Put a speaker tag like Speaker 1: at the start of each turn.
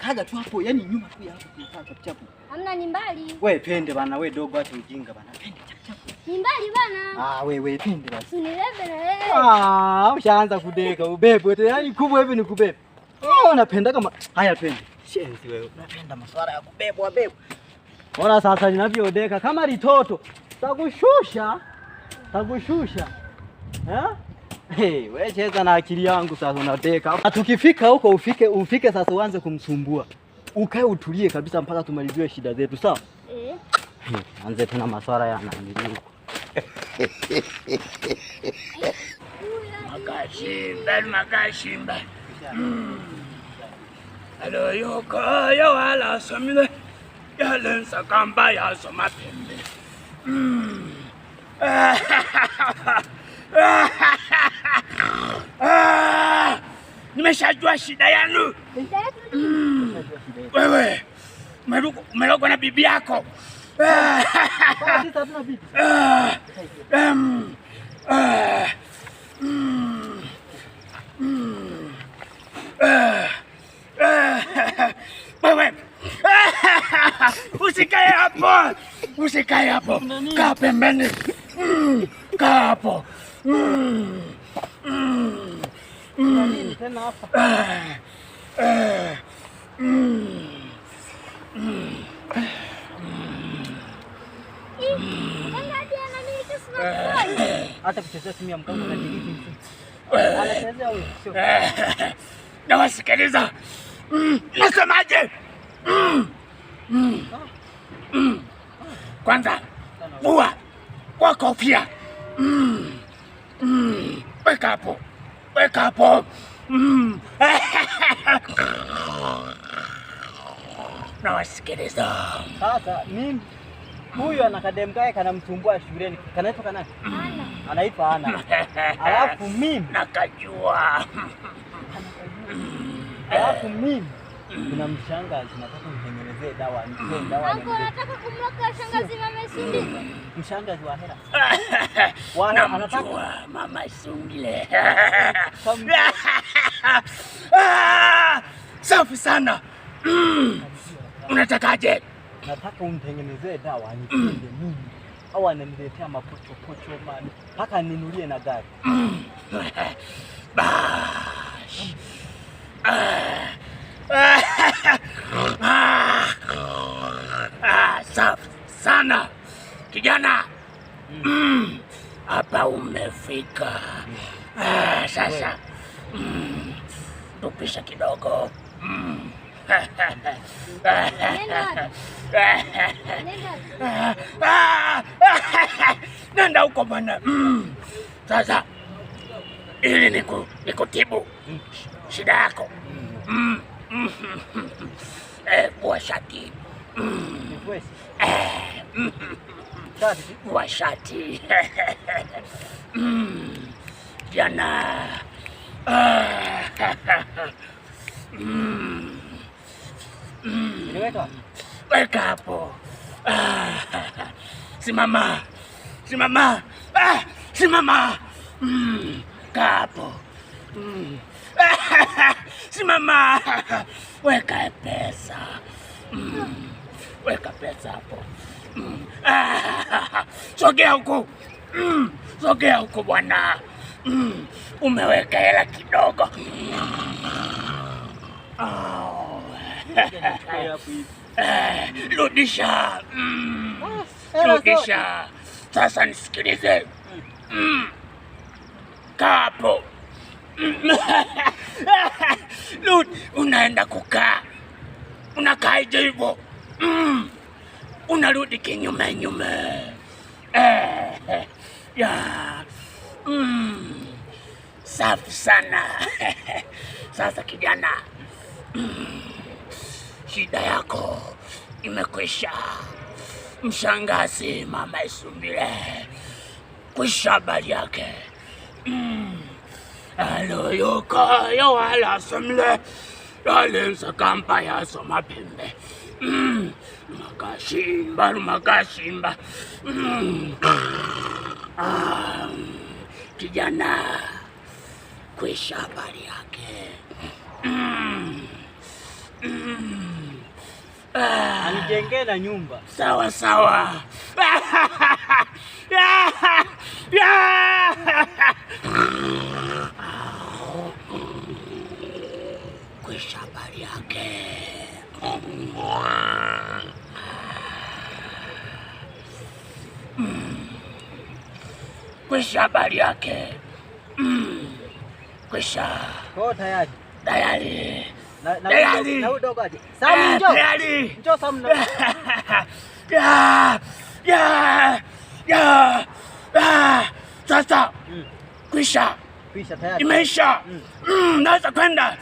Speaker 1: Kaga tu hapo, yani nyuma tu ya hapo tunakaa chap chap.
Speaker 2: Hamna, ni mbali.
Speaker 1: Wewe twende bana, wewe dogo acha ujinga bana. Twende chap chap.
Speaker 2: Ni mbali bana.
Speaker 1: Wewe twende basi.
Speaker 2: Unilebe na wewe.
Speaker 1: Ushaanza kudeka ubebe. Yani kubwa hivi ni kubeba. Unapenda kama haya twende. Shenzi wewe. Unapenda masuala ya kubebwa bebwa. Ona sasa ninavyodeka kama litoto. Takushusha. Hey, wewe cheza na akili yangu sasa unateka. Tukifika huko ufike sasa uanze kumsumbua. Ukae utulie kabisa mpaka tumalizie shida zetu, sawa? Anze tena maswala ya nani huko.
Speaker 3: Makashimba. Alo yoko yo wala somile. Ya lensa kamba ya somapembe. Nimeshajua shida yanu. Wewe umelogwa na bibi yako. Wewe usikae hapo. Kaa pembeni. Kaa hapo.
Speaker 1: Hata kuchezea simu ya mkongo na delete. Anachezea huyo.
Speaker 3: Na wasikiliza. Nasemaje? Kwanza vua kwa kofia. Weka hapo. Na wasikiliza.
Speaker 1: Sasa mimi huyu ana kadem kae kanamsumbua shuleni. Kanaitwa kanani?
Speaker 2: Ana.
Speaker 1: Anaitwa Ana. Alafu mimi
Speaker 3: nakajua.
Speaker 1: Alafu mimi kuna mshangazi nataka mtengenezee dawa.
Speaker 2: Anko nataka kumloga shangazi Mama Isundile.
Speaker 1: Mshangazi wa hela.
Speaker 3: Anataka Mama Isundile. Safi sana. Unatakaje?
Speaker 1: Nataka umtengenezee dawa nipende mimi. Au ananiletea mapochopocho mani. Paka ninulie na gari.
Speaker 3: Bash. Safi sana kijana. Hapa umefika. Sasa tupisha kidogo. Nenda huko bwana. Sasa ili nikutibu shida yako. Vua shati. Vua shati. Jana. Weka hapo. Simama. Kaa hapo. Simama. Weka pesa. Weka pesa hapo. Sogea huko bwana. Umeweka hela kidogo. Rudisha. Sasa nisikilize. Kapo. Unaenda kukaa. Unakaaje hivyo? Unarudi kinyume. Safi sana. Sasa kijana. Shida yako imekwisha. Mshangazi Mama Isundile kwisha habari yake. aloyoka ya wala somle yalenza kampa ya somapembe makashimba kijana kwisha habari yake
Speaker 1: anijengee na nyumba.
Speaker 3: Sawa kwisha habari yake kwisha habari yake kwisha.
Speaker 1: Kwa tayari
Speaker 3: tayari
Speaker 1: na udogo aje Sam, njoo
Speaker 3: tayari
Speaker 1: njoo Sam.
Speaker 3: Sasa kwisha
Speaker 1: tayari
Speaker 3: imeisha. Naweza kwenda.